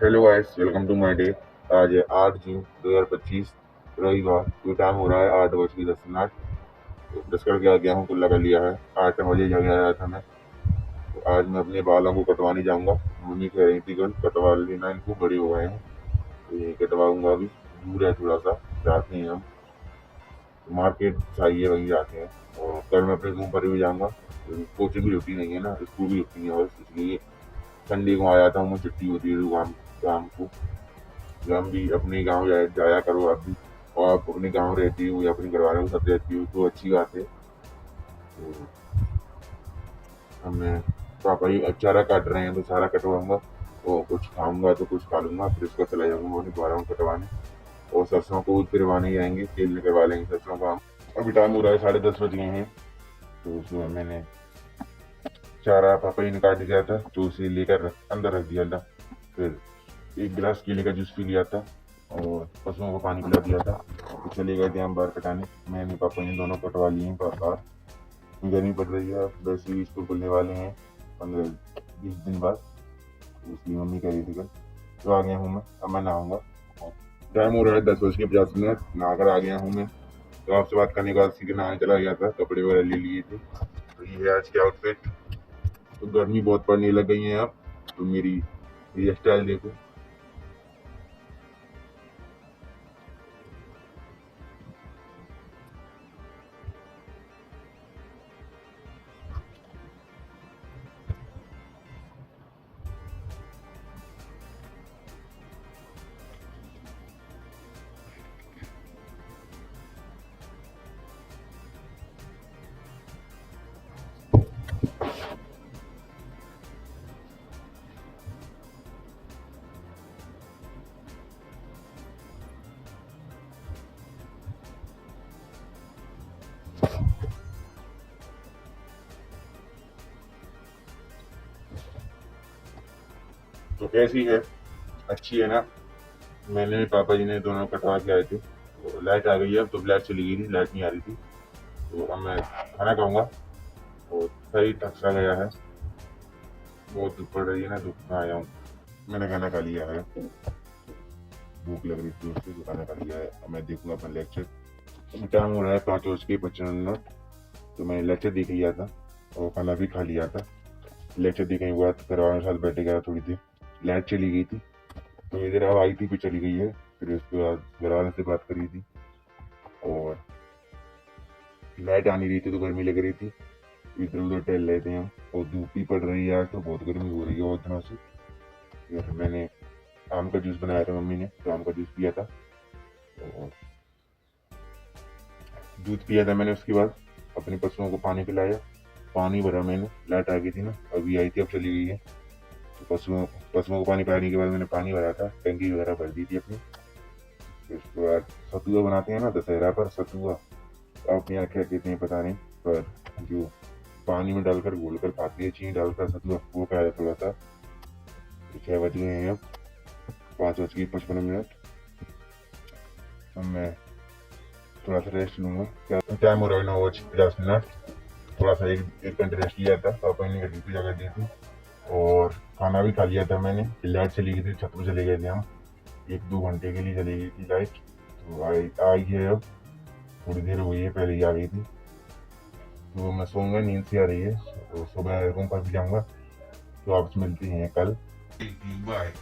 Hello guys, welcome to my day. आज है 8 जून 2025, रविवार। तो टाइम हो रहा है 8:10। तो ब्रश करके आ गया हूँ, कुल्ला कर लिया है। 8 बजे जग आया था मैं। तो आज मैं अपने बालों को कटवाने जाऊंगा। मम्मी कह रही थी कल कटवा लेना, इनको बड़े हो गए हैं। तो ये कटवाऊंगा। अभी दूर है थोड़ा सा, जाते हैं हम। तो मार्केट चाहिए, वहीं जाते हैं। और कल मैं अपने रूम पर भी जाऊंगा। तो कोचिंग भी छुट्टी नहीं है ना, स्कूल भी छुट्टी है, बस इसलिए संडे को आ जाता हूँ मैं। छुट्टी होती है शाम शाम को। हम भी अपने गाँव जाया करो आप भी। और आप अपने गाँव रहती हो या अपने घर वालों के साथ रहती हो तो अच्छी बात है। तो हमें पापा ही चारा काट रहे हैं, तो सारा कटवाऊंगा। और कुछ खाऊंगा तो कुछ खा लूंगा, फिर उसको चला जाऊंगा अपने दोबारा कटवाने। और सरसों को फिरवाने जाएंगे, तेल निकलवा लेंगे सरसों का। अभी टाइम हो रहा है 10:30 बज गए हैं। तो उसमें मैंने चारा पापा ही ने काट दिया था, तो उसे लेकर अंदर रख दिया था। फिर एक गिलास केले का जूस पी लिया था और पशुओं को पानी पिला दिया था। तो चले गए थे हम बाहर कटाने। मैंने पापा ने दोनों कटवा लिए हैं बाहर। गर्मी पड़ रही है, वैसे ही स्कूल खुलने वाले हैं 15-20 दिन बाद। तो इसलिए मम्मी कह रही थी कल। तो आ गया हूँ मैं, अब मैं नहाऊंगा। टाइम हो रहा है 10:50। नहाकर आ गया हूँ मैं। तो आपसे बात करने के बाद सीधे नहाने चला गया था, कपड़े वगैरह ले लिए थे। तो ये है आज की आउटफिट। तो गर्मी बहुत पड़ने लग गई है अब। तो मेरी हेयर स्टाइल देखो। तो कैसी है, अच्छी है ना। मैंने पापा जी ने दोनों कटवा के आए थे। तो लाइट आ गई है, अब तो लाइट चली गई थी, लाइट नहीं आ रही थी। तो अब मैं खाना खाऊंगा। और सही थक सा गया है, बहुत धूप पड़ रही है ना, धूप में आया हूँ। मैंने खाना खा लिया है, भूख लग रही थी उससे, तो खाना खा लिया है। अब मैं देखूंगा अपना लेक्चर। टाइम हो रहा है 5:55। तो मैंने लेक्चर देख लिया था और खाना भी खा लिया था। लेक्चर देखने के बाद घर वालों के साथ बैठे गया थोड़ी देर। लाइट चली गई थी, तो इधर अब आई थी, फिर चली गई है। फिर उसके बाद घर वालों से बात करी थी। और लाइट आ नहीं रही थी तो गर्मी लग रही थी, इधर उधर टहल रहे थे हम। और धूप भी पड़ रही है आज, तो बहुत गर्मी हो रही है बहुत दिनों से। फिर मैंने आम का जूस बनाया था मम्मी ने, तो आम का जूस पिया था। और दूध पिया था मैंने। उसके बाद अपने पशुओं को पानी पिलाया, पानी भरा मैंने। लाइट आ गई थी ना, अभी आई थी, अब चली गई है। तो पशुओं को पानी पिलाने के बाद मैंने पानी भरा था, टंकी वगैरह भर दी थी अपनी। फिर उसके बाद सतुआ बनाते हैं ना दशहरा पर, सतुआ अपने यहाँ क्या कहते हैं पता नहीं, पर जो पानी में डालकर घोल कर खाते हैं, चीनी डालकर सतुआ, वो खाया थोड़ा सा। 6 बज गए हैं अब, 5:55। अब मैं थोड़ा सा रेस्ट लूंगा। क्या टाइम हो रहा है, 9:50। थोड़ा सा एक घंटे रेस्ट लिया था, पापा ने घर पूजा कर दी थी। और खाना भी खा लिया था मैंने। लाइट चली गई थी, छत पर चले गए थे हम, 1-2 घंटे के लिए चली गई थी लाइट। तो आई है अब, थोड़ी देर हुई है, पहले ही आ गई थी। तो मैं सोऊंगा, नींद से आ रही है। तो सुबह रूम पर भी जाऊंगा। तो आपसे मिलते हैं कल, बाय।